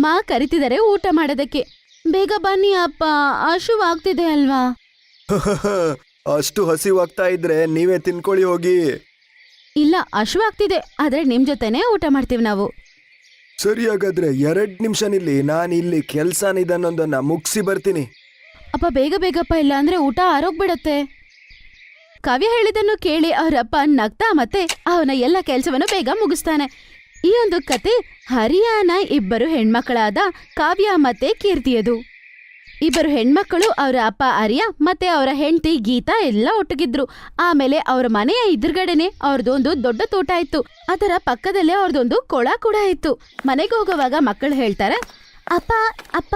ಅಮ್ಮ ಕರಿತಿದ್ದಾರೆ ಊಟ ಮಾಡೋದಕ್ಕೆ. ಬೇಗ ಬನ್ನಿ ಅಪ್ಪ, ಹಶುವಾಗ್ತಿದೆ ಅಲ್ವಾ? ಅಷ್ಟು ಹಸಿವಾಗ್ತಾ ಇದ್ರೆ ನೀವೇ ತಿನ್ಕೊಳ್ಳಿ ಹೋಗಿ. ಇಲ್ಲ, ಹಶುವಾಗ್ತಿದೆ, ಆದ್ರೆ ನಿಮ್ ಜೊತೆನೆ ಊಟ ಮಾಡ್ತೀವಿ ನಾವು. ಸರಿ, ಹಾಗಾದ್ರೆ 2 ನಿಮಿಷ ನಿಲ್ಲಿ, ನಾನು ಇಲ್ಲಿ ಕೆಲ್ಸನಿದನ್ನೊಂದನ್ನ ಮುಗಿಸಿ ಬರ್ತೀನಿ. ಅಪ್ಪ ಬೇಗ ಬೇಗಪ್ಪ, ಇಲ್ಲ ಅಂದ್ರೆ ಊಟ ಆರೋಗ್ಬಿಡತ್ತೆ. ಕಾವ್ಯ ಹೇಳಿದನ್ನು ಕೇಳಿ ಅವರಪ್ಪ ನಗ್ತಾ ಮತ್ತೆ ಅವನ ಎಲ್ಲ ಕೆಲ್ಸವನ್ನು ಬೇಗ ಮುಗಿಸ್ತಾನೆ. ಈ ಒಂದು ಕತೆ ಹರಿಯಾನ ಇಬ್ಬರು ಹೆಣ್ಮಕ್ಕಳಾದ ಕಾವ್ಯ ಮತ್ತೆ ಕೀರ್ತಿಯದು. ಇಬ್ಬರು ಹೆಣ್ಮಕ್ಕಳು, ಅವರ ಅಪ್ಪ ಹರಿಯ ಮತ್ತೆ ಅವರ ಹೆಂಡತಿ ಗೀತಾ ಎಲ್ಲ ಒಟ್ಟಿಗಿದ್ರು. ಆಮೇಲೆ ಅವರ ಮನೆಯ ಎದುರುಗಡೆನೆ ಅವ್ರದೊಂದು ದೊಡ್ಡ ತೋಟ ಇತ್ತು. ಅದರ ಪಕ್ಕದಲ್ಲೇ ಅವ್ರದೊಂದು ಕೊಳ ಕೂಡ ಇತ್ತು. ಮನೆಗೆ ಹೋಗುವಾಗ ಮಕ್ಕಳು ಹೇಳ್ತಾರೆ, ಅಪ್ಪ ಅಪ್ಪ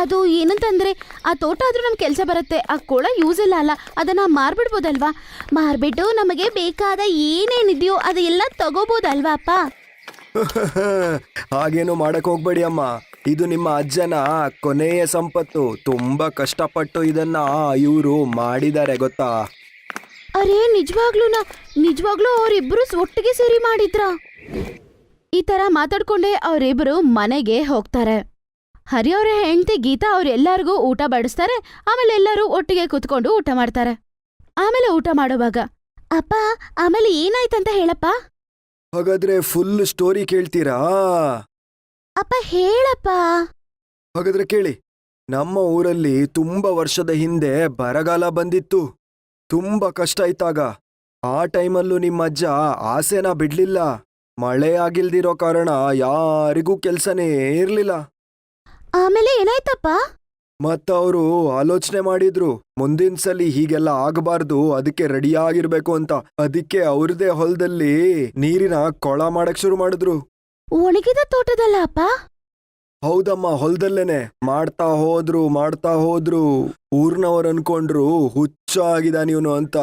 ಅದು ಏನಂತಂದ್ರೆ ಆ ತೋಟ ಆದ್ರೂ ನಮ್ ಕೆಲ್ಸ ಬರುತ್ತೆ, ಆ ಕೊಳ ಯೂಸ್ ಇಲ್ಲ ಅಲ್ಲ, ಅದನ್ನ ಮಾರ್ಬಿಡ್ಬೋದಲ್ವಾ? ಮಾರ್ಬಿಟ್ಟು ನಮಗೆ ಬೇಕಾದ ಏನೇನಿದೆಯೋ ಅದೆಲ್ಲ ತಗೋಬೋದಲ್ವಾ ಅಪ್ಪ? ಹಾಗೇನು ಮಾಡಕ್ ಹೋಗ್ಬೇಡಿ ಅಮ್ಮ, ಇದು ನಿಮ್ಮ ಅಜ್ಜನ ಕೊನೆಯ ಸಂಪತ್ತು. ತುಂಬಾ ಕಷ್ಟಪಟ್ಟು ಇದನ್ನ ಇವರು ಮಾಡಿದ್ದಾರೆ ಗೊತ್ತಾ? ಅರೇ ನಿಜವಾಗ್ಲೂ ಅವರಿಬ್ರು ಒಟ್ಟಿಗೆ ಸೇರಿ ಮಾಡಿದ್ರ? ಈ ತರ ಮಾತಾಡ್ಕೊಂಡೇ ಅವರಿಬ್ರು ಮನೆಗೆ ಹೋಗ್ತಾರೆ. ಹರಿಯವರ ಹೆಂಡತಿ ಗೀತಾ ಅವ್ರೆಲ್ಲರಿಗೂ ಊಟ ಬಡಿಸ್ತಾರೆ. ಆಮೇಲೆ ಎಲ್ಲರೂ ಒಟ್ಟಿಗೆ ಕುತ್ಕೊಂಡು ಊಟ ಮಾಡ್ತಾರೆ. ಆಮೇಲೆ ಊಟ ಮಾಡುವಾಗ, ಅಪ್ಪ ಆಮೇಲೆ ಏನಾಯ್ತಂತ ಹೇಳಪ್ಪ. ಹಾಗಾದ್ರೆ ಫುಲ್ ಸ್ಟೋರಿ ಕೇಳ್ತೀರಾ? ಅಪ್ಪ ಹೇಳಪ್ಪ. ಹಾಗಾದ್ರೆ ಕೇಳಿ. ನಮ್ಮ ಊರಲ್ಲಿ ತುಂಬಾ ವರ್ಷದ ಹಿಂದೆ ಬರಗಾಲ ಬಂದಿತ್ತು. ತುಂಬಾ ಕಷ್ಟ ಇದ್ದಾಗ ಆ ಟೈಮಲ್ಲೂ ನಿಮ್ಮ ಅಜ್ಜ ಆಸೆನ ಬಿಡ್ಲಿಲ್ಲ. ಮಳೆ ಆಗಿಲ್ದಿರೋ ಕಾರಣ ಯಾರಿಗೂ ಕೆಲ್ಸನೇ ಇರ್ಲಿಲ್ಲ. ಆಮೇಲೆ ಏನಾಯ್ತಪ್ಪ? ಮತ್ತವರು ಆಲೋಚನೆ ಮಾಡಿದ್ರು, ಮುಂದಿನ ಸಲಿ ಹೀಗೆಲ್ಲ ಆಗಬಾರ್ದು, ಅದಕ್ಕೆ ರೆಡಿಯಾಗಿರ್ಬೇಕು ಅಂತ. ಅದಕ್ಕೆ ಅವ್ರದೇ ಹೊಲದಲ್ಲಿ ನೀರಿನ ಕೊಳ ಮಾಡಕ್ ಶುರು ಮಾಡಿದ್ರು. ಒಣಗಿದ ತೋಟದಲ್ಲ ಅಪ್ಪ? ಹೌದಮ್ಮ, ಹೊಲದಲ್ಲೇನೆ. ಮಾಡ್ತಾ ಹೋದ್ರು. ಊರ್ನವ್ರು ಅನ್ಕೊಂಡ್ರು ಹುಚ್ಚ ಆಗಿದಾನಿವ್ನು ಅಂತ.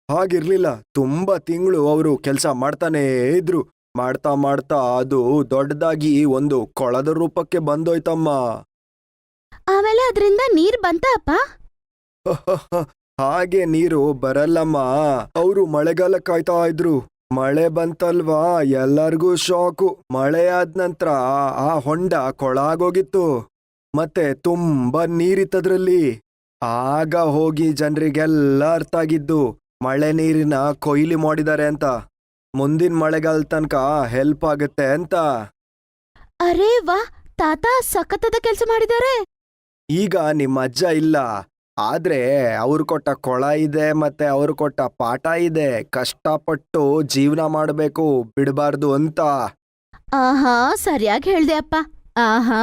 ಹಾಗಿರ್ಲಿಲ್ಲ. ತುಂಬಾ ತಿಂಗಳು ಅವರು ಕೆಲ್ಸ ಮಾಡ್ತಾನೇ ಇದ್ರು. ಮಾಡ್ತಾ ಅದು ದೊಡ್ಡದಾಗಿ ಒಂದು ಕೊಳದ ರೂಪಕ್ಕೆ ಬಂದೋಯ್ತಮ್ಮ. ಆಮೇಲೆ ಅದರಿಂದ ನೀರ್ ಬಂತ ಅಪ್ಪ? ಹಾಗೆ ನೀರು ಬರಲ್ಲಮ್ಮ. ಅವರು ಮಳೆಗಾಲ ಕಾಯ್ತಾ ಇದ್ರು. ಮಳೆ ಬಂತಲ್ವಾ, ಎಲ್ಲರಿಗೂ ಶಾಕು. ಮಳೆ ಆದ ನಂತರ ಆ ಹೊಂಡ ಕೊಳಾಗೋಗಿತ್ತು. ಮತ್ತೆ ತುಂಬಾ ನೀರಿತ್ತದ್ರಲ್ಲಿ. ಆಗ ಹೋಗಿ ಜನರಿಗೆಲ್ಲ ಅರ್ಥ ಆಗಿದ್ದು, ಮಳೆ ನೀರಿನ ಕೊಯ್ಲಿ ಮಾಡಿದ್ದಾರೆ ಅಂತ. ಮುಂದಿನ ಮಳೆಗಾಲ ತನಕ ಹೆಲ್ಪ್ ಆಗುತ್ತೆ ಅಂತ. ಅರೇ ವಾ, ತಾತ ಸಖತ್ತದ ಕೆಲಸ ಮಾಡಿದ್ದಾರೆ. ಈಗ ನಿಮ್ಮ ಅಜ್ಜ ಇಲ್ಲ, ಆದ್ರೆ ಅವ್ರು ಕೊಟ್ಟ ಕೊಳ ಇದೆ, ಮತ್ತೆ ಅವ್ರು ಕೊಟ್ಟ ಪಾಠ ಇದೆ. ಕಷ್ಟಪಟ್ಟು ಜೀವನ ಮಾಡಬೇಕು, ಬಿಡಬಾರ್ದು ಅಂತ. ಆಹಾ, ಸರಿಯಾಗಿ ಹೇಳ್ದೆ ಅಪ್ಪ. ಆಹಾ,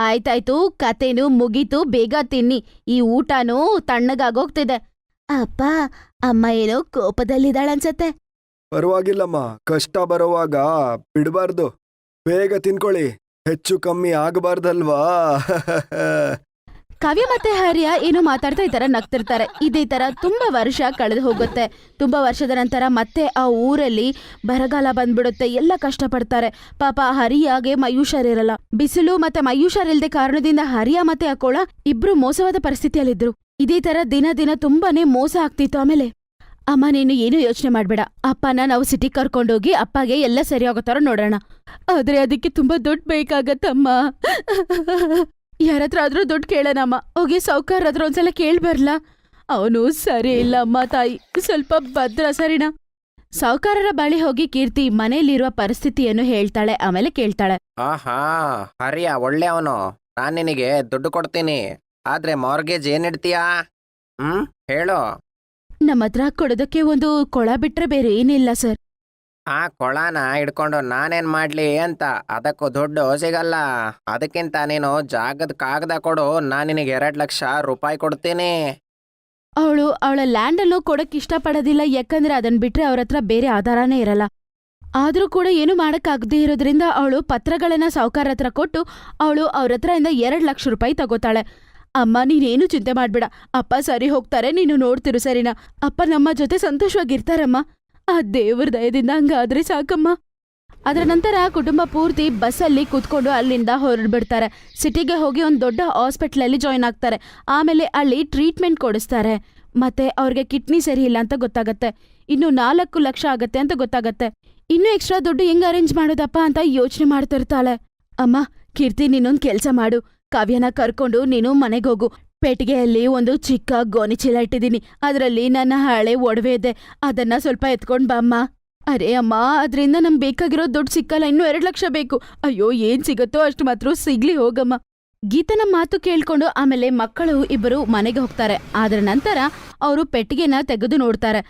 ಆಯ್ತಾಯ್ತು, ಕತೆನೂ ಮುಗೀತು. ಬೇಗ ತಿನ್ನಿ, ಈ ಊಟನೂ ತಣ್ಣಗಾಗೋಗ್ತಿದೆ. ಅಪ್ಪ, ಅಮ್ಮ ಏನೋ ಕೋಪದಲ್ಲಿದ್ದಾಳನ್ಸತ್ತೆ. ಪರವಾಗಿಲ್ಲಮ್ಮ, ಕಷ್ಟ ಬರುವಾಗ ಬಿಡಬಾರ್ದು. ಬೇಗ ತಿನ್ಕೊಳ್ಳಿ, ಹೆಚ್ಚು ಕಮ್ಮಿ ಆಗಬಾರ್ದಲ್ವಾ? ಕಾವ್ಯ ಮತ್ತೆ ಹರಿಯ ಏನೋ ಮಾತಾಡ್ತಾ ಈ ತರ ನಗ್ತಿರ್ತಾರೆ. ಇದೇ ತರ ತುಂಬಾ ವರ್ಷ ಕಳೆದು ಹೋಗುತ್ತೆ. ತುಂಬಾ ವರ್ಷದ ನಂತರ ಮತ್ತೆ ಆ ಊರಲ್ಲಿ ಬರಗಾಲ ಬಂದ್ಬಿಡುತ್ತೆ. ಎಲ್ಲ ಕಷ್ಟಪಡ್ತಾರೆ. ಪಾಪ ಹರಿಯಾಗೆ ಮೈಯುಷರಿರಲ್ಲ. ಬಿಸಿಲು ಮತ್ತೆ ಮೈಯುಷರಿಲ್ದೆ ಕಾರಣದಿಂದ ಹರಿಯ ಮತ್ತೆ ಆ ಕೊಳ ಇಬ್ರು ಮೋಸವಾದ ಪರಿಸ್ಥಿತಿಯಲ್ಲಿದ್ರು. ಇದೇ ತರ ದಿನ ತುಂಬಾನೇ ಮೋಸ ಆಗ್ತಿತ್ತು. ಆಮೇಲೆ, ಅಮ್ಮ ನೀನು ಏನು ಯೋಚನೆ ಮಾಡ್ಬೇಡ, ಅಪ್ಪನ ನಾವು ಸಿಟಿ ಕರ್ಕೊಂಡೋಗಿ ಅಪ್ಪಗೆ ಎಲ್ಲ ಸರಿ ಆಗೋ ತರ ನೋಡೋಣ. ಆದ್ರೆ ಅದಕ್ಕೆ ತುಂಬಾ ದುಡ್ಡು ಬೇಕಾಗತ್ತಮ್ಮ. ಯಾರತ್ರ ಆದ್ರೂ ದುಡ್ಡು ಕೇಳೋಣಮ್ಮ. ಹೋಗಿ ಸಾವ್ಕಾರ ಹತ್ರ ಒಂದ್ಸಲ ಕೇಳ್ಬರ್ಲಾ? ಅವನು ಸರಿ ಇಲ್ಲ ಅಮ್ಮ ತಾಯಿ, ಸ್ವಲ್ಪ ಭದ್ರ, ಸರಿನಾ? ಸಾವ್ಕಾರರ ಬಳಿ ಹೋಗಿ ಕೀರ್ತಿ ಮನೆಯಲ್ಲಿರುವ ಪರಿಸ್ಥಿತಿಯನ್ನು ಹೇಳ್ತಾಳೆ. ಆಮೇಲೆ ಕೇಳ್ತಾಳೆ, ಆಹಾ, ಹರಿಯ ಒಳ್ಳೆಯವನು. ನಾನ್ ನಿನಗೆ ದುಡ್ಡು ಕೊಡ್ತೀನಿ, ಆದ್ರೆ ಮಾರ್ಗೇಜ್ ಏನಿಡ್ತೀಯಾ? ಹೇಳು. ನಮ್ಮ ಹತ್ರ ಕೊಡೋದಕ್ಕೆ ಒಂದು ಕೊಳ ಬಿಟ್ರೆ ಬೇರೆ ಏನಿಲ್ಲ ಸರ್. ಆ ಕೊಳನ ಹಿಡ್ಕೊಂಡು ನಾನೇನ್ ಮಾಡ್ಲಿ ಅಂತ. ಅದಕ್ಕೂ ದುಡ್ಡು ಸಿಗಲ್ಲ. ಅದಕ್ಕಿಂತ ನೀನು ಜಾಗದ ಕಾಗದ ಕೊಡು, ನಾನ್ ನಿನಗೆ 2 ಲಕ್ಷ ರೂಪಾಯಿ ಕೊಡ್ತೀನಿ. ಅವಳ ಲ್ಯಾಂಡಲ್ಲೂ ಕೊಡಕ್ ಇಷ್ಟಪಡೋದಿಲ್ಲ, ಯಾಕಂದ್ರೆ ಅದನ್ ಬಿಟ್ರೆ ಅವ್ರ ಹತ್ರ ಬೇರೆ ಆಧಾರನೇ ಇರಲ್ಲ. ಆದ್ರೂ ಕೂಡ ಏನು ಮಾಡಕ್ಕಾಗದೇ ಇರೋದ್ರಿಂದ ಅವಳು ಪತ್ರಗಳನ್ನ ಸಾವ್ಕಾರ ಹತ್ರ ಕೊಟ್ಟು ಅವಳು ಅವ್ರ ಹತ್ರ ಇಂದ 2 ಲಕ್ಷ ರೂಪಾಯಿ ತಗೋತಾಳೆ. ಅಮ್ಮ ನೀನೇನು ಚಿಂತೆ ಮಾಡ್ಬೇಡ, ಅಪ್ಪ ಸರಿ ಹೋಗ್ತಾರೆ, ನೀನು ನೋಡ್ತಿರು, ಸರಿನಾ? ಅಪ್ಪ ನಮ್ಮ ಜೊತೆ ಸಂತೋಷವಾಗಿರ್ತಾರಮ್ಮ. ಆ ದೇವ್ರ ದಯದಿಂದ ಹಂಗಾದ್ರೆ ಸಾಕಮ್ಮ. ಅದರ ನಂತರ ಕುಟುಂಬ ಪೂರ್ತಿ ಬಸ್ಸಲ್ಲಿ ಕೂತ್ಕೊಂಡು ಅಲ್ಲಿಂದ ಹೊರಡ್ಬಿಡ್ತಾರೆ. ಸಿಟಿಗೆ ಹೋಗಿ ಒಂದು ದೊಡ್ಡ ಹಾಸ್ಪಿಟ್ಲಲ್ಲಿ ಜಾಯ್ನ್ ಆಗ್ತಾರೆ. ಆಮೇಲೆ ಅಲ್ಲಿ ಟ್ರೀಟ್ಮೆಂಟ್ ಕೊಡಿಸ್ತಾರೆ. ಮತ್ತೆ ಅವ್ರಿಗೆ ಕಿಡ್ನಿ ಸರಿ ಇಲ್ಲ ಅಂತ ಗೊತ್ತಾಗತ್ತೆ. ಇನ್ನು 4 ಲಕ್ಷ ಆಗತ್ತೆ ಅಂತ ಗೊತ್ತಾಗತ್ತೆ. ಇನ್ನೂ ಎಕ್ಸ್ಟ್ರಾ ದುಡ್ಡು ಹೆಂಗ್ ಅರೇಂಜ್ ಮಾಡೋದಪ್ಪ ಅಂತ ಯೋಚನೆ ಮಾಡ್ತಿರ್ತಾಳೆ. ಅಮ್ಮ ಕೀರ್ತಿ ನೀನೊಂದ್ ಕೆಲ್ಸ ಮಾಡು, ಕಾವ್ಯನ ಕರ್ಕೊಂಡು ನೀನು ಮನೆಗೋಗು. ಪೆಟ್ಟಿಗೆಯಲ್ಲಿ ಒಂದು ಚಿಕ್ಕ ಗೋಣಿ ಚೀಲ ಇಟ್ಟಿದ್ದೀನಿ, ಅದರಲ್ಲಿ ನನ್ನ ಹಳೆ ಒಡವೆ ಇದೆ, ಅದನ್ನ ಸ್ವಲ್ಪ ಎತ್ಕೊಂಡ್ ಬಾಮ್ಮ. ಅರೇ ಅಮ್ಮ, ಅದ್ರಿಂದ ನಮ್ಗೆ ಬೇಕಾಗಿರೋ ದುಡ್ಡು ಸಿಕ್ಕಲ್ಲ, ಇನ್ನೂ 2 ಲಕ್ಷ ಬೇಕು. ಅಯ್ಯೋ, ಏನ್ ಸಿಗತ್ತೋ ಅಷ್ಟು ಮಾತ್ರ ಸಿಗ್ಲಿ ಹೋಗಮ್ಮ. ಗೀತನ ಮಾತು ಕೇಳ್ಕೊಂಡು ಆಮೇಲೆ ಮಕ್ಕಳು ಇಬ್ಬರು ಮನೆಗೆ ಹೋಗ್ತಾರೆ. ಆದ್ರ ನಂತರ ಅವರು ಪೆಟ್ಟಿಗೆನ ತೆಗೆದು ನೋಡ್ತಾರೆ.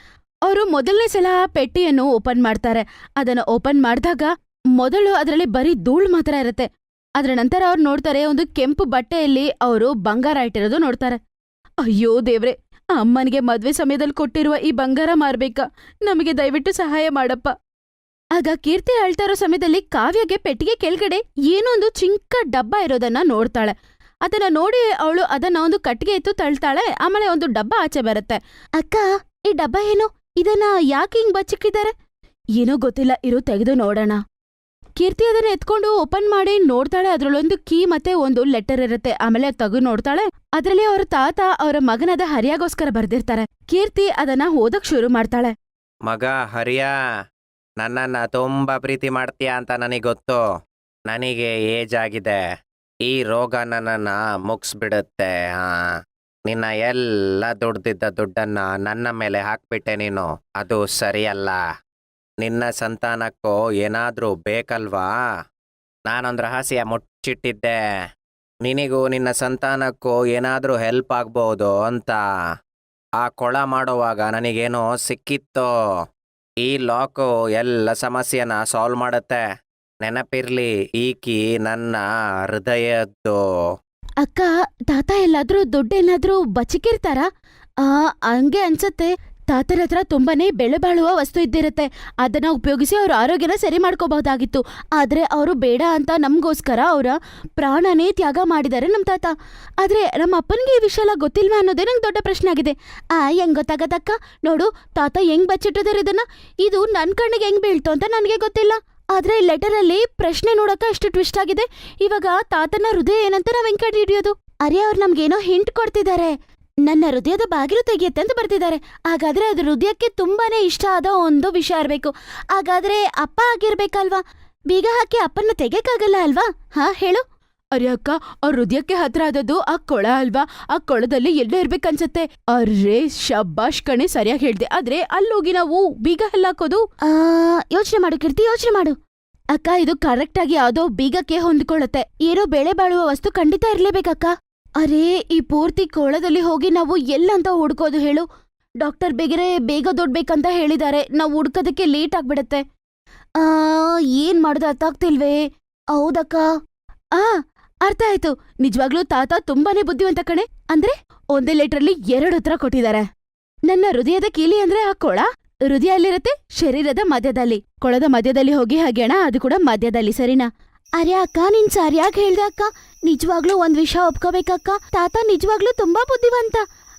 ಅವರು ಮೊದಲನೇ ಸಲ ಪೆಟ್ಟಿಯನ್ನು ಓಪನ್ ಮಾಡ್ತಾರೆ. ಅದನ್ನ ಓಪನ್ ಮಾಡಿದಾಗ ಮೊದಲು ಅದರಲ್ಲಿ ಬರೀ ಧೂಳ್ ಮಾತ್ರ ಇರುತ್ತೆ. ಅದ್ರ ನಂತರ ಅವ್ರು ನೋಡ್ತಾರೆ, ಒಂದು ಕೆಂಪು ಬಟ್ಟೆಯಲ್ಲಿ ಅವರು ಬಂಗಾರ ಇಟ್ಟಿರೋದು ನೋಡ್ತಾರೆ. ಅಯ್ಯೋ ದೇವ್ರೆ, ಅಮ್ಮನಿಗೆ ಮದ್ವೆ ಸಮಯದಲ್ಲಿ ಕೊಟ್ಟಿರುವ ಈ ಬಂಗಾರ ಮಾರ್ಬೇಕಾ? ನಮಗೆ ದಯವಿಟ್ಟು ಸಹಾಯ ಮಾಡಪ್ಪ. ಆಗ ಕೀರ್ತಿ ಅಳ್ತಾ ಇರೋ ಸಮಯದಲ್ಲಿ ಕಾವ್ಯಗೆ ಪೆಟ್ಟಿಗೆ ಕೆಳಗಡೆ ಏನೋ ಒಂದು ಚಿಕ್ಕ ಡಬ್ಬ ಇರೋದನ್ನ ನೋಡ್ತಾಳೆ. ಅದನ್ನ ನೋಡಿ ಅವಳು ಅದನ್ನ ಒಂದು ಕಟ್ಟಿಗೆ ಎತ್ತು ತಳ್ತಾಳೆ. ಆಮೇಲೆ ಒಂದು ಡಬ್ಬ ಆಚೆ ಬರುತ್ತೆ. ಅಕ್ಕ, ಈ ಡಬ್ಬ ಏನು? ಇದನ್ನ ಯಾಕೆ ಹಿಂಗ್ ಬಚ್ಚಿಟ್ಟಿದ್ದಾರೆ? ಏನೋ ಗೊತ್ತಿಲ್ಲ, ಇರು ತೆಗೆದು ನೋಡೋಣ. ಕೀರ್ತಿ ಅದನ್ನ ಎತ್ಕೊಂಡು ಓಪನ್ ಮಾಡಿ ನೋಡ್ತಾಳೆ. ಅದ್ರಲ್ಲೊಂದು ಕೀ ಮತ್ತೆ ಒಂದು ಲೆಟರ್ ಇರುತ್ತೆ. ಆಮೇಲೆ ತೆಗೆದು ನೋಡ್ತಾಳೆ, ಅದ್ರಲ್ಲಿ ಅವ್ರ ತಾತ ಅವರ ಮಗನಾದ ಹರಿಯಾಗೋಸ್ಕರ ಬರ್ದಿರ್ತಾರೆ. ಕೀರ್ತಿ ಅದನ್ನ ಓದಕ್ ಶುರು ಮಾಡ್ತಾಳೆ. ಮಗ ಹರಿಯ, ನನ್ನನ್ನ ತುಂಬಾ ಪ್ರೀತಿ ಮಾಡ್ತೀಯ ಅಂತ ನನಗೆ ಗೊತ್ತು. ನನಗೆ ಏಜ್ ಆಗಿದೆ. ಈ ರೋಗ ನನ್ನನ್ನ ಮುಗಿಸ್ಬಿಡುತ್ತೆ. ನಿನ್ನ ಎಲ್ಲ ದುಡ್ದಿದ್ದ ದುಡ್ಡನ್ನ ನನ್ನ ಮೇಲೆ ಹಾಕ್ಬಿಟ್ಟೆ ನೀನು. ಅದು ಸರಿಯಲ್ಲ. ನಿನ್ನ ಸಂತಾನಕ್ಕೂ ಏನಾದ್ರೂ ಬೇಕಲ್ವಾ? ನಾನೊಂದು ರಹಸ್ಯ ಮುಚ್ಚಿಟ್ಟಿದ್ದೆ. ನಿನಗೂ ನಿನ್ನ ಸಂತಾನಕ್ಕೂ ಏನಾದ್ರೂ ಹೆಲ್ಪ್ ಆಗ್ಬೋದು ಅಂತ. ಆ ಕೊಳ ಮಾಡುವಾಗ ನನಗೇನೋ ಸಿಕ್ಕಿತ್ತು. ಈ ಲಾಕು ಎಲ್ಲ ಸಮಸ್ಯೆನ ಸಾಲ್ವ್ ಮಾಡುತ್ತೆ. ನೆನಪಿರ್ಲಿ, ಈ ಕೀ ನನ್ನ ಹೃದಯದ್ದು. ಅಕ್ಕ, ತಾತ ಎಲ್ಲಾದ್ರೂ ದುಡ್ಡೇನಾದ್ರೂ ಬಚ್ಚಿಕಿರ್ತಾರಾ? ಹಂಗೆ ಅನ್ಸತ್ತೆ. ತಾತನ ಹತ್ರ ತುಂಬಾನೇ ಬೆಲೆ ಬಾಳುವ ವಸ್ತು ಇದ್ದಿರತ್ತೆ. ಅದನ್ನ ಉಪಯೋಗಿಸಿ ಅವ್ರ ಆರೋಗ್ಯನ ಸರಿ ಮಾಡ್ಕೋಬಹುದಾಗಿತ್ತು. ಆದ್ರೆ ಅವರು ಬೇಡ ಅಂತ ನಮ್ಗೋಸ್ಕರ ಅವರ ಪ್ರಾಣನೇ ತ್ಯಾಗ ಮಾಡಿದ್ದಾರೆ ನಮ್ ತಾತ. ಆದ್ರೆ ನಮ್ಮ ಅಪ್ಪನಿಗೆ ಈ ವಿಷಯ ಎಲ್ಲ ಗೊತ್ತಿಲ್ವಾ ಅನ್ನೋದೇ ನಂಗೆ ದೊಡ್ಡ ಪ್ರಶ್ನೆ ಆಗಿದೆ. ಹೆಂಗ್ ಗೊತ್ತಾಗತ್ತಕ್ಕ? ನೋಡು, ತಾತ ಹೆಂಗ್ ಬಚ್ಚಿಟ್ಟಿದಾರೆ ಇದನ್ನ. ಇದು ನನ್ ಕಣ್ಣಿಗೆ ಹೆಂಗ್ ಬೀಳ್ತು ಅಂತ ನನಗೆ ಗೊತ್ತಿಲ್ಲ. ಆದ್ರೆ ಈ ಲೆಟರ್ ಅಲ್ಲಿ ಪ್ರಶ್ನೆ ನೋಡಕ್ಕ ಅಷ್ಟು ಟ್ವಿಸ್ಟ್ ಆಗಿದೆ. ಇವಾಗ ತಾತನ ಹೃದಯ ಏನಂತ ನಾವ್ ಹೆಂಗ್ ಕಂಡು ಹಿಡಿಯೋದು? ಅರೆ, ಅವ್ರು ನಮ್ಗೇನೋ ಹಿಂಟ್ ಕೊಡ್ತಿದ್ದಾರೆ. ನನ್ನ ಹೃದಯದ ಬಾಗಿಲು ತೆಗೆಯುತ್ತೆ ಅಂತ ಬರ್ತಿದ್ದಾರೆ. ಹಾಗಾದ್ರೆ ಅದು ಹೃದಯಕ್ಕೆ ತುಂಬಾನೇ ಇಷ್ಟ ಆದ ಒಂದು ವಿಷಯ ಇರ್ಬೇಕು. ಹಾಗಾದ್ರೆ ಅಪ್ಪ ಆಗಿರ್ಬೇಕಲ್ವಾ? ಬೀಗ ಹಾಕಿ ಅಪ್ಪನ್ನ ತೆಗೆಯಕ್ಕಾಗಲ್ಲ ಅಲ್ವಾ? ಹೇಳು. ಅರೆ ಅಕ್ಕ, ಅವ್ರ ಹೃದಯಕ್ಕೆ ಹತ್ರ ಆದದ್ದು ಆ ಕೊಳ ಅಲ್ವಾ? ಆ ಕೊಳದಲ್ಲಿ ಎಲ್ಲೋ ಇರ್ಬೇಕನ್ಸತ್ತೆ. ಅರ್ರೇ, ಶಬ್ಬಾಷ್ ಕಣೆ, ಸರಿಯಾಗಿ ಹೇಳ್ದೆ. ಆದ್ರೆ ಅಲ್ಲೋಗಿ ನಾವು ಬೀಗ ಹಾಕೋದು? ಯೋಚನೆ ಮಾಡು ಕೀರ್ತಿ, ಯೋಚನೆ ಮಾಡು. ಅಕ್ಕ, ಇದು ಕರೆಕ್ಟ್ ಆಗಿ ಯಾವ್ದೋ ಬೀಗಕ್ಕೆ ಹೊಂದ್ಕೊಳ್ಳುತ್ತೆ. ಏನೋ ಬೆಳೆ ಬಾಳುವ ವಸ್ತು ಖಂಡಿತ ಇರ್ಲೇಬೇಕಕ್ಕ. ಅರೇ, ಈ ಪೂರ್ತಿ ಕೊಳದಲ್ಲಿ ಹೋಗಿ ನಾವು ಎಲ್ಲಂತ ಹುಡ್ಕೋದು ಹೇಳು? ಡಾಕ್ಟರ್ ಬೇಗ ದುಡ್ಬೇಕಂತ ಹೇಳಿದ್ದಾರೆ. ನಾವು ಹುಡ್ಕೋದಕ್ಕೆ ಲೇಟ್ ಆಗ್ಬಿಡತ್ತೆ. ಏನ್ ಮಾಡೋದು ಅರ್ಥ ಆಗ್ತಿಲ್ವೇ? ಹೌದಕ್ಕ. ಅರ್ಥ ಆಯ್ತು. ನಿಜವಾಗ್ಲೂ ತಾತ ತುಂಬಾನೇ ಬುದ್ಧಿವಂತ ಕಣೆ. ಅಂದ್ರೆ ಒಂದೇ ಲೆಟ್ರಲ್ಲಿ 2 ಉತ್ತರ ಕೊಟ್ಟಿದ್ದಾರೆ. ನನ್ನ ಹೃದಯದ ಕೀಲಿ ಅಂದ್ರೆ ಆ ಕೊಳ. ಹೃದಯ ಅಲ್ಲಿರತ್ತೆ, ಶರೀರದ ಮಧ್ಯದಲ್ಲಿ. ಕೊಳದ ಮಧ್ಯದಲ್ಲಿ ಹೋಗಿ ಹಾಗೆಣ, ಅದು ಕೂಡ ಮಧ್ಯದಲ್ಲಿ, ಸರಿನಾ? ಅರೆ ಅಕ್ಕ, ನೀನ್ ಸರಿಯಾಗಿ ಹೇಳ್ದೆ ಅಕ್ಕ. ನಿಜವಾಗ್ಲೂ ಒಂದ್ ವಿಷಯ ಒಪ್ಕೋಬೇಕಕ್ಕ, ತಾತ ನಿಜವಾಗ್ಲೂ ತುಂಬಾ ಬುದ್ಧಿವಂತ.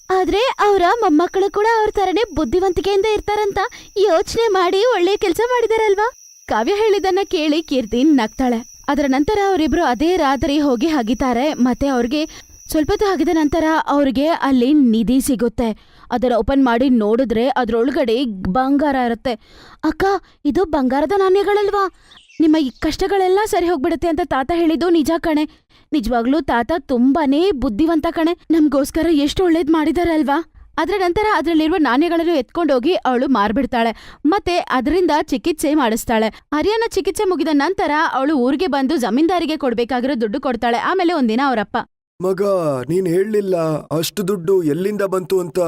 ಆದ್ರೆ ಅವರ ಮೊಮ್ಮಕ್ಕಳು ಕೂಡ ಅವ್ರ ತರನೇ ಬುದ್ಧಿವಂತಿಕೆಯಿಂದ ಇರ್ತಾರಂತ ಯೋಚನೆ ಮಾಡಿ ಒಳ್ಳೆ ಕೆಲಸ ಮಾಡಿದಾರಲ್ವಾ? ಕಾವ್ಯ ಹೇಳಿದನ್ನ ಕೇಳಿ ಕೀರ್ತಿ ನಗ್ತಾಳೆ. ಅದರ ನಂತರ ಅವರಿಬ್ರು ಅದೇ ರಾತ್ರಿ ಹೋಗಿ ಹಗಿತಾರೆ. ಮತ್ತೆ ಅವ್ರಿಗೆ ಸ್ವಲ್ಪ ಹೊತ್ತು ಹಗಿದ ನಂತರ ಅವ್ರಿಗೆ ಅಲ್ಲಿ ನಿಧಿ ಸಿಗುತ್ತೆ. ಅದರ ಓಪನ್ ಮಾಡಿ ನೋಡಿದ್ರೆ ಅದ್ರೊಳಗಡೆ ಬಂಗಾರ ಇರುತ್ತೆ. ಅಕ್ಕ, ಇದು ಬಂಗಾರದ ನಾಣ್ಯಗಳಲ್ವಾ? ನಿಮ್ಮ ಈ ಕಷ್ಟಗಳೆಲ್ಲ ಸರಿ ಹೋಗ್ಬಿಡುತ್ತೆ ಅಂತ ತಾತ ಹೇಳಿದ್ದು ನಿಜ ಕಣೆ. ನಿಜವಾಗ್ಲೂ ತಾತ ತುಂಬಾನೇ ಬುದ್ಧಿವಂತ ಕಣೆ. ನಮ್ಗೋಸ್ಕರ ಎಷ್ಟು ಒಳ್ಳೇದ್ ಮಾಡಿದಾರಲ್ವಾ? ಅದ್ರ ನಂತರ ಅದ್ರಲ್ಲಿರುವ ನಾಣ್ಯಗಳನ್ನು ಎತ್ಕೊಂಡೋಗಿ ಅವಳು ಮಾರ್ಬಿಡ್ತಾಳೆ. ಮತ್ತೆ ಅದರಿಂದ ಚಿಕಿತ್ಸೆ ಮಾಡಿಸ್ತಾಳೆ. ಹರಿಯಾನ ಚಿಕಿತ್ಸೆ ಮುಗಿದ ನಂತರ ಅವಳು ಊರಿಗೆ ಬಂದು ಜಮೀನ್ದಾರಿಗೆ ಕೊಡ್ಬೇಕಾಗಿರೋ ದುಡ್ಡು ಕೊಡ್ತಾಳೆ. ಆಮೇಲೆ ಒಂದಿನ ಅವರಪ್ಪ, ಮಗ, ನೀನ್ ಹೇಳಲಿಲ್ಲ ಅಷ್ಟು ದುಡ್ಡು ಎಲ್ಲಿಂದ ಬಂತು ಅಂತ?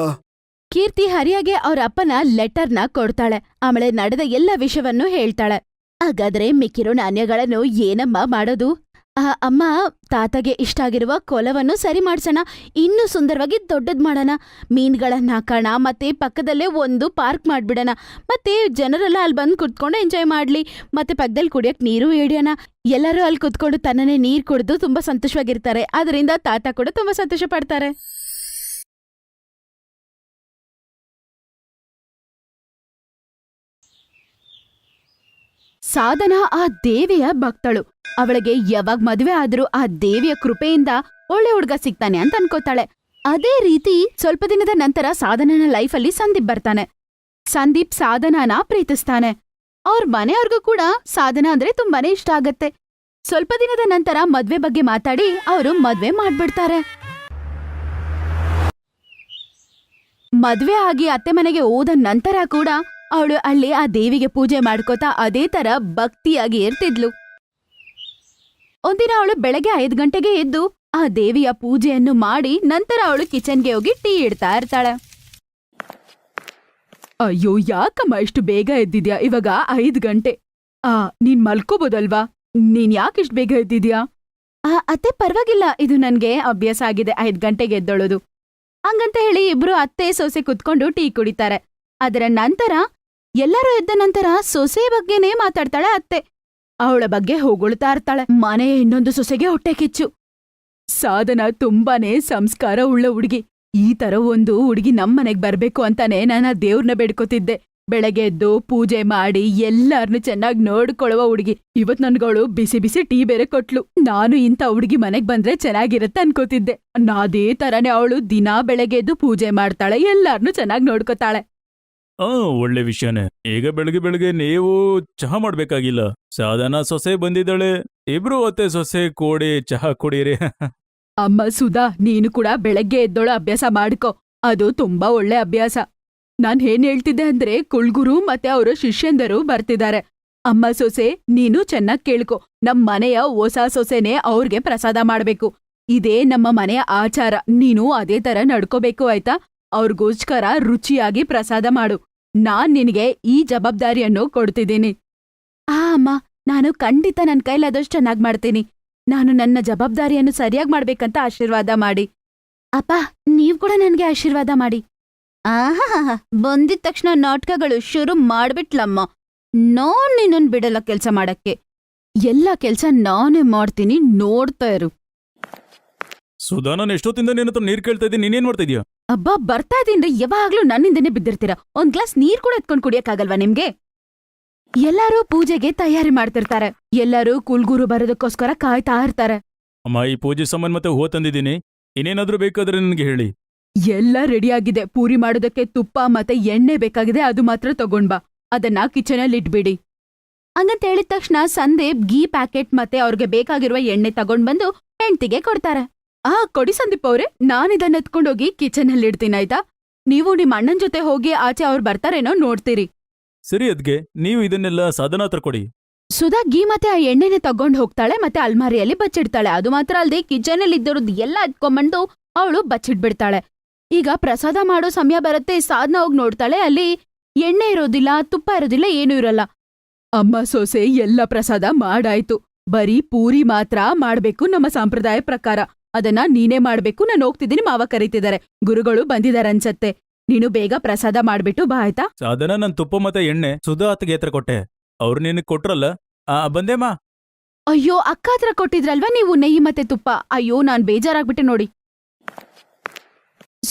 ಕೀರ್ತಿ ಹರಿಯಾಗೆ ಅವ್ರ ಅಪ್ಪನ ಲೆಟರ್ನ ಕೊಡ್ತಾಳೆ. ಆಮೇಲೆ ನಡೆದ ಎಲ್ಲ ವಿಷಯವನ್ನು ಹೇಳ್ತಾಳೆ. ಹಾಗಾದ್ರೆ ಮಿಕ್ಕಿರೋ ನಾಣ್ಯಗಳನ್ನು ಏನಮ್ಮ ಮಾಡೋದು? ಅಮ್ಮ, ತಾತಗೆ ಇಷ್ಟ ಆಗಿರುವ ಕೊಲವನ್ನು ಸರಿ ಮಾಡ್ಸೋಣ, ಇನ್ನೂ ಸುಂದರವಾಗಿ ದೊಡ್ಡದ್ ಮಾಡೋಣ. ಮೀನ್ಗಳನ್ನ ಹಾಕೋಣ, ಮತ್ತೆ ಪಕ್ಕದಲ್ಲೇ ಒಂದು ಪಾರ್ಕ್ ಮಾಡ್ಬಿಡೋಣ. ಮತ್ತೆ ಜನರೆಲ್ಲ ಅಲ್ಲಿ ಬಂದು ಕುತ್ಕೊಂಡು ಎಂಜಾಯ್ ಮಾಡ್ಲಿ. ಮತ್ತೆ ಪಕ್ಕದಲ್ಲಿ ಕುಡಿಯಕ್ ನೀರು ಹಿಡಿಯೋಣ. ಎಲ್ಲರೂ ಅಲ್ಲಿ ಕುತ್ಕೊಂಡು ತನ್ನನ್ನೇ ನೀರ್ ಕುಡಿದು ತುಂಬಾ ಸಂತೋಷವಾಗಿರ್ತಾರೆ. ಅದರಿಂದ ತಾತ ಕೂಡ ತುಂಬಾ ಸಂತೋಷ ಪಡ್ತಾರೆ. ಸಾಧನಾ ಆ ದೇವಿಯ ಭಕ್ತಳು. ಅವಳಿಗೆ ಯಾವಾಗ ಮದುವೆ ಆದ್ರೂ ಆ ದೇವಿಯ ಕೃಪೆಯಿಂದ ಒಳ್ಳೆ ಹುಡುಗ ಸಿಗ್ತಾನೆ ಅಂತ ಅನ್ಕೋತಾಳೆ. ಅದೇ ರೀತಿ ಸ್ವಲ್ಪ ದಿನದ ನಂತರ ಸಾಧನನ ಲೈಫಲ್ಲಿ ಸಂದೀಪ್ ಬರ್ತಾನೆ. ಸಂದೀಪ್ ಸಾಧನಾನ ಪ್ರೀತಿಸ್ತಾನೆ. ಅವ್ರ ಮನೆಯವ್ರಿಗೂ ಕೂಡ ಸಾಧನ ಅಂದ್ರೆ ತುಂಬಾನೇ ಇಷ್ಟ ಆಗತ್ತೆ. ಸ್ವಲ್ಪ ದಿನದ ನಂತರ ಮದ್ವೆ ಬಗ್ಗೆ ಮಾತಾಡಿ ಅವರು ಮದ್ವೆ ಮಾಡ್ಬಿಡ್ತಾರೆ. ಮದ್ವೆ ಆಗಿ ಅತ್ತೆ ಮನೆಗೆ ಹೋದ ನಂತರ ಕೂಡ ಅವಳು ಅಲ್ಲಿ ಆ ದೇವಿಗೆ ಪೂಜೆ ಮಾಡ್ಕೋತಾ ಅದೇ ತರ ಭಕ್ತಿಯಾಗಿ ಇರ್ತಿದ್ಲು. ಒಂದಿನ ಅವಳು ಬೆಳಗ್ಗೆ 5 ಗಂಟೆಗೆ ಎದ್ದು ಆ ದೇವಿಯ ಪೂಜೆಯನ್ನು ಮಾಡಿ ನಂತರ ಅವಳು ಕಿಚನ್ಗೆ ಹೋಗಿ ಟೀ ಇಡ್ತಾ ಇರ್ತಾಳೆ. ಅಯ್ಯೋ, ಯಾಕಮ್ಮ ಇಷ್ಟು ಬೇಗ ಎದ್ದಿದ್ಯಾ? ಇವಾಗ 5 ಗಂಟೆ. ನೀನ್ ಮಲ್ಕೋಬೋದಲ್ವಾ? ನೀನ್ ಯಾಕಿಷ್ಟು ಬೇಗ ಎದ್ದಿದ್ಯಾ? ಅತ್ತೆ ಪರವಾಗಿಲ್ಲ, ಇದು ನನ್ಗೆ ಅಭ್ಯಾಸ ಆಗಿದೆ 5 ಗಂಟೆಗೆ ಎದ್ದೊಳೋದು. ಹಂಗಂತ ಹೇಳಿ ಇಬ್ರು ಅತ್ತೆ ಸೊಸೆ ಕುತ್ಕೊಂಡು ಟೀ ಕುಡಿತಾರೆ. ಅದರ ನಂತರ ಎಲ್ಲರೂ ಎದ್ದ ನಂತರ ಸೊಸೆ ಬಗ್ಗೆನೇ ಮಾತಾಡ್ತಾಳೆ ಅತ್ತೆ. ಅವಳ ಬಗ್ಗೆ ಹೊಗಳ್ತಾ ಇರ್ತಾಳೆ. ಮನೆಯ ಇನ್ನೊಂದು ಸೊಸೆಗೆ ಹೊಟ್ಟೆ ಕಿಚ್ಚು. ಸಾಧನ ತುಂಬಾನೇ ಸಂಸ್ಕಾರ ಉಳ್ಳ ಹುಡುಗಿ. ಈ ತರ ಒಂದು ಹುಡುಗಿ ನಮ್ಮನೆಗ್ ಬರ್ಬೇಕು ಅಂತಾನೆ ನಾನು ಆ ದೇವ್ರನ್ನ ಬೇಡ್ಕೋತಿದ್ದೆ. ಬೆಳಗ್ಗೆ ಎದ್ದು ಪೂಜೆ ಮಾಡಿ ಎಲ್ಲಾರ್ನು ಚೆನ್ನಾಗಿ ನೋಡ್ಕೊಳ್ಳುವ ಹುಡುಗಿ. ಇವತ್ ನನ್ಗಳು ಬಿಸಿ ಬಿಸಿ ಟೀ ಬೇರೆ ಕೊಟ್ಲು. ನಾನು ಇಂಥ ಹುಡುಗಿ ಮನೆಗ್ ಬಂದ್ರೆ ಚೆನ್ನಾಗಿರತ್ತೆ ಅನ್ಕೋತಿದ್ದೆ. ಅದೇ ತರನೇ ಅವಳು ದಿನಾ ಬೆಳಗ್ಗೆ ಎದ್ದು ಪೂಜೆ ಮಾಡ್ತಾಳೆ, ಎಲ್ಲಾರ್ನು ಚೆನ್ನಾಗಿ ನೋಡ್ಕೋತಾಳೆ. ಒಳ್ಳೆ ವಿಷಯನೇ. ಈಗ ಬೆಳಗ್ಗೆ ಬೆಳಗ್ಗೆ ನೀವು ಚಹಾ ಮಾಡ್ಬೇಕಾಗಿಲ್ಲ. ಸಾಧನ ಸೊಸೆ ಬಂದಿದ್ದಾಳೆ, ಇಬ್ರು ಅತ್ತೆ ಸೊಸೆ ಕೂಡಿ ಚಹಾ ಕುಡೀರಿ. ಅಮ್ಮ ಸುಧಾ, ನೀನು ಕೂಡ ಬೆಳಗ್ಗೆ ಎದ್ದೋಳ ಅಭ್ಯಾಸ ಮಾಡ್ಕೊ. ಅದು ತುಂಬಾ ಒಳ್ಳೆ ಅಭ್ಯಾಸ. ನಾನ್ ಏನ್ ಹೇಳ್ತಿದ್ದೆ ಅಂದ್ರೆ, ಕುಳ್ಗುರು ಮತ್ತೆ ಅವರ ಶಿಷ್ಯಂದರು ಬರ್ತಿದ್ದಾರೆ. ಅಮ್ಮ ಸೊಸೆ, ನೀನು ಚೆನ್ನಾಗ್ ಕೇಳ್ಕೊ. ನಮ್ ಮನೆಯ ಹೊಸ ಸೊಸೆನೆ ಅವ್ರಿಗೆ ಪ್ರಸಾದ ಮಾಡ್ಬೇಕು. ಇದೇ ನಮ್ಮ ಮನೆಯ ಆಚಾರ. ನೀನು ಅದೇ ತರ ನಡ್ಕೋಬೇಕು, ಆಯ್ತಾ? ಅವ್ರಿಗೋಸ್ಕರ ರುಚಿಯಾಗಿ ಪ್ರಸಾದ ಮಾಡು. ನಾನ್ ನಿನಗೆ ಈ ಜವಾಬ್ದಾರಿಯನ್ನು ಕೊಡ್ತಿದ್ದೀನಿ. ಅಮ್ಮ, ನಾನು ಖಂಡಿತ ನನ್ ಕೈಲಾದಷ್ಟು ಚೆನ್ನಾಗ್ ಮಾಡ್ತೀನಿ. ನಾನು ನನ್ನ ಜವಾಬ್ದಾರಿಯನ್ನು ಸರಿಯಾಗಿ ಮಾಡ್ಬೇಕಂತ ಆಶೀರ್ವಾದ ಮಾಡಿ. ಅಪ್ಪ, ನೀವ್ ಕೂಡ ನನ್ಗೆ ಆಶೀರ್ವಾದ ಮಾಡಿ. ಬಂದಿದ ತಕ್ಷಣ ನಾಟಕಗಳು ಶುರು ಮಾಡ್ಬಿಟ್ಲಮ್ಮ. ನಾನ್ ನಿನ್ನನ್ ಬಿಡಲ್ಲ ಕೆಲ್ಸ ಮಾಡಕ್ಕೆ. ಎಲ್ಲ ಕೆಲ್ಸ ನಾನೇ ಮಾಡ್ತೀನಿ, ನೋಡ್ತಾ ಇರು. ಸುಧಾ, ನಾನು ಎಷ್ಟೊತ್ತಿಂದ ನಿನ್ನ ಹತ್ರ ನೀರ್ ಕೇಳ್ತಾ ಇದ್ದೀನಿ, ನೀನೇನ್ ಮಾಡ್ತಾ ಇದೀಯ? ಅಬ್ಬಾ, ಬರ್ತಾ ಇದೀನ್ರಿ. ಯಾವಾಗ್ಲೂ ನನ್ನಿಂದನೇ ಬಿದ್ದಿರ್ತೀರಾ. ಒಂದ್ ಗ್ಲಾಸ್ ನೀರ್ ಕೂಡ ಎತ್ಕೊಂಡ್ ಕುಡಿಯಕ್ಕಾಗಲ್ವಾ ನಿಮ್ಗೆ? ಎಲ್ಲರೂ ಪೂಜೆಗೆ ತಯಾರಿ ಮಾಡ್ತಿರ್ತಾರೆ. ಎಲ್ಲರೂ ಕುಲ್ಗುರು ಬರೋದಕ್ಕೋಸ್ಕರ ಕಾಯ್ತಾ ಇರ್ತಾರೆ. ಅಮ್ಮ, ಈ ಪೂಜೆ ಸಾಮಾನ್ ಮತ್ತೆ ಹೂ ತಂದಿದ್ದೀನಿ. ಇನ್ನೇನಾದ್ರೂ ಬೇಕಾದ್ರೆ ನನಗೆ ಹೇಳಿ. ಎಲ್ಲ ರೆಡಿಯಾಗಿದೆ. ಪೂರಿ ಮಾಡೋದಕ್ಕೆ ತುಪ್ಪ ಮತ್ತೆ ಎಣ್ಣೆ ಬೇಕಾಗಿದೆ, ಅದು ಮಾತ್ರ ತಗೊಂಡ್ ಬಾ. ಅದನ್ನ ಕಿಚನಲ್ಲಿ ಇಟ್ಬಿಡಿ. ಹಂಗಂತ ಹೇಳಿದ ತಕ್ಷಣ ಸಂದೀಪ್ ಗೀ ಪ್ಯಾಕೆಟ್ ಮತ್ತೆ ಅವ್ರಿಗೆ ಬೇಕಾಗಿರುವ ಎಣ್ಣೆ ತಗೊಂಡ್ ಬಂದು ಹೆಂಡ್ತಿಗೆ ಕೊಡ್ತಾರೆ. ಕೊಡಿ ಸಂದೀಪ್ ಅವ್ರೆ, ನಾನಿದನ್ನ ಎತ್ಕೊಂಡೋಗಿ ಕಿಚನಲ್ಲಿ ಇಡ್ತೀನಿ, ಆಯ್ತಾ? ನೀವು ನಿಮ್ ಅಣ್ಣನ್ ಜೊತೆ ಹೋಗಿ ಆಚೆ ಅವ್ರು ಬರ್ತಾರೇನೋ ನೋಡ್ತೀರಿ. ಸರಿ ಅದ್ಗೆ, ನೀವು ಇದನ್ನೆಲ್ಲ ಸಾಧನ ಹತ್ರ ಕೊಡಿ. ಸುಧಾ ಗೀ ಮತ್ತೆ ಆ ಎಣ್ಣೆನೆ ತಗೊಂಡ್ ಹೋಗ್ತಾಳೆ ಮತ್ತೆ ಅಲ್ಮಾರಿಯಲ್ಲಿ ಬಚ್ಚಿಡ್ತಾಳೆ. ಅದು ಮಾತ್ರ ಅಲ್ದೆ ಕಿಚನಲ್ಲಿ ಇದ್ದೋರದ್ದು ಎಲ್ಲ ಎತ್ಕೊಂಡ್ಬಂದು ಅವಳು ಬಚ್ಚಿಟ್ಬಿಡ್ತಾಳೆ. ಈಗ ಪ್ರಸಾದ ಮಾಡೋ ಸಮಯ ಬರುತ್ತೆ. ಸಾಧನ ಹೋಗಿ ನೋಡ್ತಾಳೆ, ಅಲ್ಲಿ ಎಣ್ಣೆ ಇರೋದಿಲ್ಲ, ತುಪ್ಪ ಇರೋದಿಲ್ಲ, ಏನೂ ಇರಲ್ಲ. ಅಮ್ಮ ಸೊಸೆ ಎಲ್ಲ ಪ್ರಸಾದ ಮಾಡಾಯ್ತು. ಬರೀ ಪೂರಿ ಮಾತ್ರ ಮಾಡ್ಬೇಕು ನಮ್ಮ ಸಂಪ್ರದಾಯ ಪ್ರಕಾರ. ಅದನ್ನ ನೀನೇ ಮಾಡ್ಬೇಕು. ನಾನು ಹೋಗ್ತಿದ್ದೀನಿ, ಮಾವ ಕರೀತಿದ್ದಾರೆ, ಗುರುಗಳು ಬಂದಿದಾರನ್ಸತ್ತೆ. ನೀನು ಬೇಗ ಪ್ರಸಾದ ಮಾಡ್ಬಿಟ್ಟು ಬಾ, ಆಯ್ತಾ? ಸಾಧನ, ನನ್ ತುಪ್ಪ ಮತ್ತೆ ಎಣ್ಣೆ ಸುಧಾ ಅತ್ತಿಗೆ ಹತ್ರ ಕೊಟ್ಟೆ. ಅವ್ರು ನಿನಗ್ ಕೊಟ್ರಲ್ಲ, ಬಂದೇಮಾ. ಅಯ್ಯೋ, ಅಕ್ಕ ಹತ್ರ ಕೊಟ್ಟಿದ್ರಲ್ವಾ ನೀವು ನೆಯ್ಯಿ ಮತ್ತೆ ತುಪ್ಪ. ಅಯ್ಯೋ, ನಾನ್ ಬೇಜಾರಾಗ್ಬಿಟ್ಟೆ ನೋಡಿ.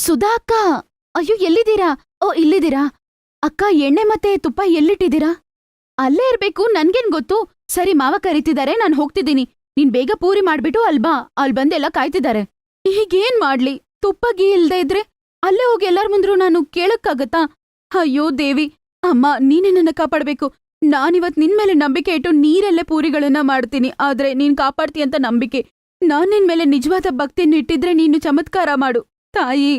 ಸುಧಾ ಅಕ್ಕ, ಅಯ್ಯೋ ಎಲ್ಲಿದ್ದೀರಾ? ಓ, ಇಲ್ಲಿದ್ದೀರಾ ಅಕ್ಕ. ಎಣ್ಣೆ ಮತ್ತೆ ತುಪ್ಪ ಎಲ್ಲಿಟ್ಟಿದ್ದೀರಾ? ಅಲ್ಲೇ ಇರ್ಬೇಕು, ನನ್ಗೇನ್ ಗೊತ್ತು. ಸರಿ, ಮಾವ ಕರೀತಿದ್ದಾರೆ, ನಾನ್ ಹೋಗ್ತಿದ್ದೀನಿ. ನೀನ್ ಬೇಗ ಪೂರಿ ಮಾಡ್ಬಿಟ್ಟು ಅಲ್ಬಾ, ಅಲ್ ಬಂದೆಲ್ಲ ಕಾಯ್ತಿದ್ದಾರೆ. ಈಗೇನ್ ಮಾಡ್ಲಿ? ತುಪ್ಪ ಗೀ ಇಲ್ದೇ ಇದ್ರೆ ಅಲ್ಲೇ ಹೋಗಿ ಎಲ್ಲಾರ್ ಮುಂದ್ರು ನಾನು ಕೇಳಕ್ಕಾಗತ್ತಾ? ಅಯ್ಯೋ ದೇವಿ, ಅಮ್ಮ ನೀನೇ ನನ್ನ ಕಾಪಾಡ್ಬೇಕು. ನಾನಿವತ್ ನಿನ್ ಮೇಲೆ ನಂಬಿಕೆ ಇಟ್ಟು ನೀರಲ್ಲೇ ಪೂರಿಗಳನ್ನ ಮಾಡ್ತೀನಿ. ಆದ್ರೆ ನೀನ್ ಕಾಪಾಡ್ತಿ ಅಂತ ನಂಬಿಕೆ. ನಾನ್ ನಿನ್ ಮೇಲೆ ನಿಜವಾದ ಭಕ್ತಿಯನ್ನು ಇಟ್ಟಿದ್ರೆ ನೀನು ಚಮತ್ಕಾರ ಮಾಡು ತಾಯಿ.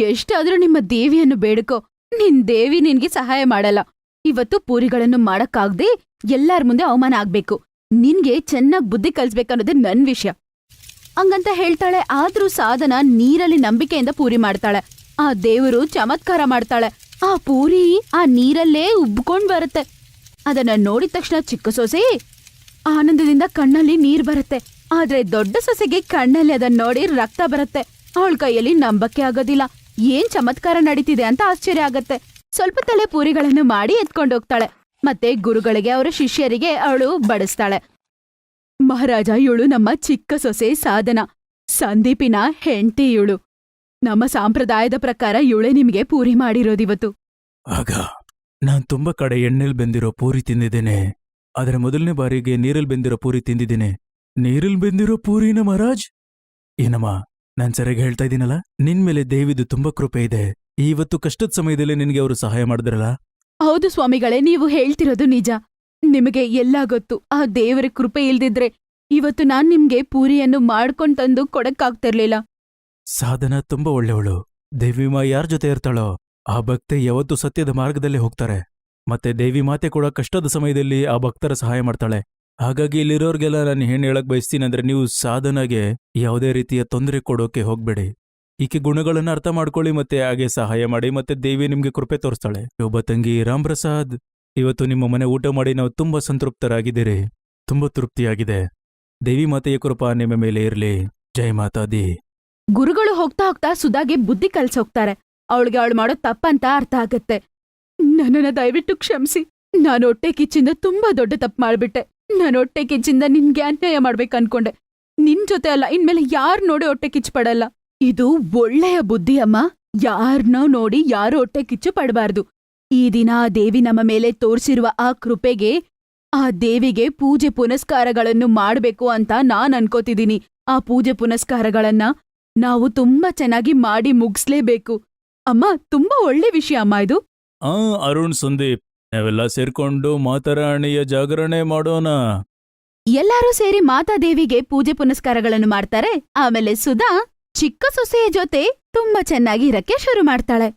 ಎಷ್ಟಾದ್ರೂ ನಿಮ್ಮ ದೇವಿಯನ್ನು ಬೇಡ್ಕೋ. ನಿನ್ ದೇವಿ ನಿನ್ಗೆ ಸಹಾಯ ಮಾಡಲ್ಲ. ಇವತ್ತು ಪೂರಿಗಳನ್ನು ಮಾಡಕ್ಕಾಗ್ದೆ ಎಲ್ಲಾರ್ ಮುಂದೆ ಅವಮಾನ ಆಗ್ಬೇಕು. ನಿನ್ಗೆ ಚೆನ್ನಾಗ್ ಬುದ್ಧಿ ಕಲ್ಸ್ಬೇಕನ್ನೋದೇ ನನ್ ವಿಷಯ. ಹಂಗಂತ ಹೇಳ್ತಾಳೆ. ಆದ್ರೂ ಸಾಧನ ನೀರಲ್ಲಿ ನಂಬಿಕೆಯಿಂದ ಪೂರಿ ಮಾಡ್ತಾಳೆ. ಆ ದೇವರು ಚಮತ್ಕಾರ ಮಾಡ್ತಾಳೆ. ಆ ಪೂರಿ ಆ ನೀರಲ್ಲೇ ಉಬ್ಕೊಂಡ್ ಬರುತ್ತೆ. ಅದನ್ನ ನೋಡಿದ ತಕ್ಷಣ ಚಿಕ್ಕ ಸೊಸೆ ಆನಂದದಿಂದ ಕಣ್ಣಲ್ಲಿ ನೀರ್ ಬರುತ್ತೆ. ಆದ್ರೆ ದೊಡ್ಡ ಸೊಸೆಗೆ ಕಣ್ಣಲ್ಲಿ ಅದನ್ನ ನೋಡಿ ರಕ್ತ ಬರುತ್ತೆ. ಅವಳ ಕೈಯಲ್ಲಿ ನಂಬಕ್ಕೆ ಆಗೋದಿಲ್ಲ. ಏನ್ ಚಮತ್ಕಾರ ನಡೀತಿದೆ ಅಂತ ಆಶ್ಚರ್ಯ ಆಗತ್ತೆ. ಸ್ವಲ್ಪ ತಲೆ ಪೂರಿಗಳನ್ನು ಮಾಡಿ ಎತ್ಕೊಂಡೋಗ್ತಾಳೆ. ಮತ್ತೆ ಗುರುಗಳಿಗೆ ಅವರ ಶಿಷ್ಯರಿಗೆ ಅವಳು ಬಡಿಸ್ತಾಳೆ. ಮಹಾರಾಜ, ಇವಳು ನಮ್ಮ ಚಿಕ್ಕ ಸೊಸೆ ಸಾಧನ, ಸಂದೀಪಿನ ಹೆಂಡ್ತಿ ಇವಳು. ನಮ್ಮ ಸಂಪ್ರದಾಯದ ಪ್ರಕಾರ ಇವಳೆ ನಿಮ್ಗೆ ಪೂರಿ ಮಾಡಿರೋದಿವತ್ತು. ಆಗ ನಾನ್ ತುಂಬಾ ಕಡೆ ಎಣ್ಣೆಲ್ ಬೆಂದಿರೋ ಪೂರಿ ತಿಂದಿದ್ದೇನೆ. ಆದ್ರೆ ಮೊದಲನೇ ಬಾರಿಗೆ ನೀರಲ್ಲಿ ಬೆಂದಿರೋ ಪೂರಿ ತಿಂದಿದ್ದೇನೆ. ನೀರಲ್ಲಿ ಬೆಂದಿರೋ ಪೂರಿನ ಮಹಾರಾಜ್? ಏನಮ್ಮ, ನಾನ್ ಸರಿಯಾಗಿ ಹೇಳ್ತಾ ಇದ್ದೀನಲ್ಲ? ನಿನ್ ಮೇಲೆ ದೇವಿದು ತುಂಬಾ ಕೃಪೆ ಇದೆ. ಇವತ್ತು ಕಷ್ಟದ ಸಮಯದಲ್ಲಿ ನಿನ್ಗೆ ಅವರು ಸಹಾಯ ಮಾಡಿದ್ರಲ್ಲ? ಹೌದು ಸ್ವಾಮಿಗಳೇ, ನೀವು ಹೇಳ್ತಿರೋದು ನಿಜ. ನಿಮಗೆ ಎಲ್ಲ ಗೊತ್ತು, ಆ ದೇವರ ಕೃಪೆ ಇಲ್ದಿದ್ರೆ ಇವತ್ತು ನಾನ್ ನಿಮ್ಗೆ ಪೂರಿಯನ್ನು ಮಾಡ್ಕೊಂಡ್ ತಂದು ಕೊಡಕ್ಕಾಗ್ತಿರ್ಲಿಲ್ಲ. ಸಾಧನ ತುಂಬಾ ಒಳ್ಳೆಯವಳು. ದೇವಿ ಮಾ ಯಾರ ಜೊತೆ ಇರ್ತಾಳೋ ಆ ಭಕ್ತೆ ಯಾವತ್ತೂ ಸತ್ಯದ ಮಾರ್ಗದಲ್ಲಿ ಹೋಗ್ತಾರೆ. ಮತ್ತೆ ದೇವಿ ಮಾತೆ ಕೂಡ ಕಷ್ಟದ ಸಮಯದಲ್ಲಿ ಆ ಭಕ್ತರ ಸಹಾಯ ಮಾಡ್ತಾಳೆ. ಹಾಗಾಗಿ ಇಲ್ಲಿರೋರ್ಗೆಲ್ಲ ನಾನು ಏನ್ ಹೇಳಕ್ ಬಯಸ್ತೀನಿ ಅಂದ್ರೆ, ನೀವು ಸಾಧನಗೆ ಯಾವುದೇ ರೀತಿಯ ತೊಂದರೆ ಕೊಡೋಕೆ ಹೋಗ್ಬೇಡಿ. ಈಕೆ ಗುಣಗಳನ್ನ ಅರ್ಥ ಮಾಡ್ಕೊಳ್ಳಿ ಮತ್ತೆ ಹಾಗೆ ಸಹಾಯ ಮಾಡಿ, ಮತ್ತೆ ದೇವಿ ನಿಮ್ಗೆ ಕೃಪೆ ತೋರಿಸ್ತಾಳೆ. ಒಬ್ಬ ತಂಗಿ ರಾಮ್ ಪ್ರಸಾದ್, ಇವತ್ತು ನಿಮ್ಮ ಮನೆ ಊಟ ಮಾಡಿ ನಾವು ತುಂಬಾ ಸಂತೃಪ್ತರಾಗಿದ್ದೀರಿ. ತುಂಬಾ ತೃಪ್ತಿಯಾಗಿದೆ. ದೇವಿ ಮಾತೆಯ ಕೃಪಾ ನಿಮ್ಮ ಮೇಲೆ ಇರ್ಲಿ. ಜೈ ಮಾತಾ ದಿ. ಗುರುಗಳು ಹೋಗ್ತಾ ಹೋಗ್ತಾ ಸುಧಾಗೆ ಬುದ್ಧಿ ಕಲ್ಸೋಗ್ತಾರೆ. ಅವಳಿಗೆ ಅವಳು ಮಾಡೋ ತಪ್ಪಂತ ಅರ್ಥ ಆಗತ್ತೆ. ನನ್ನನ್ನ ದಯವಿಟ್ಟು ಕ್ಷಮಿಸಿ. ನಾನು ಹೊಟ್ಟೆ ಕಿಚ್ಚಿಂದ ತುಂಬಾ ದೊಡ್ಡ ತಪ್ಪು ಮಾಡ್ಬಿಟ್ಟೆ. ನಾನು ಹೊಟ್ಟೆ ಕಿಚ್ಚಿಂದ ನಿನ್ಗೆ ಅನ್ಯಾಯ ಮಾಡ್ಬೇಕನ್ಕೊಂಡೆ. ನಿನ್ ಜೊತೆ ಅಲ್ಲ, ಇನ್ಮೇಲೆ ಯಾರ್ ನೋಡಿ ಹೊಟ್ಟೆ ಕಿಚ್ಚು ಪಡಲ್ಲ. ಇದು ಒಳ್ಳೆಯ ಬುದ್ಧಿ ಅಮ್ಮ. ಯಾರ್ನೋ ನೋಡಿ ಯಾರು ಹೊಟ್ಟೆ ಕಿಚ್ಚು ಪಡಬಾರ್ದು. ಈ ದಿನ ಆ ದೇವಿ ನಮ್ಮ ಮೇಲೆ ತೋರ್ಸಿರುವ ಆ ಕೃಪೆಗೆ, ಆ ದೇವಿಗೆ ಪೂಜೆ ಪುನಸ್ಕಾರಗಳನ್ನು ಮಾಡ್ಬೇಕು ಅಂತ ನಾನ್ ಅನ್ಕೋತಿದೀನಿ. ಆ ಪೂಜೆ ಪುನಸ್ಕಾರಗಳನ್ನ ನಾವು ತುಂಬಾ ಚೆನ್ನಾಗಿ ಮಾಡಿ ಮುಗಿಸ್ಲೇಬೇಕು. ಅಮ್ಮ, ತುಂಬಾ ಒಳ್ಳೆ ವಿಷಯ ಅಮ್ಮ ಇದು. ಅರುಣ್, ಸಂದೀಪ್, ನಾವೆಲ್ಲ ಸೇರ್ಕೊಂಡು ಮಾತಾರಾಣಿಯ ಜಾಗರಣೆ ಮಾಡೋಣ. ಎಲ್ಲರೂ ಸೇರಿ ಮಾತಾದೇವಿಗೆ ಪೂಜೆ ಪುನಸ್ಕಾರಗಳನ್ನು ಮಾಡ್ತಾರೆ. ಆಮೇಲೆ ಸುಧಾ ಚಿಕ್ಕ ಸೊಸೆಯ ಜೊತೆ ತುಂಬಾ ಚೆನ್ನಾಗಿ ಇರಕ್ಕೆ ಶುರು ಮಾಡ್ತಾಳೆ.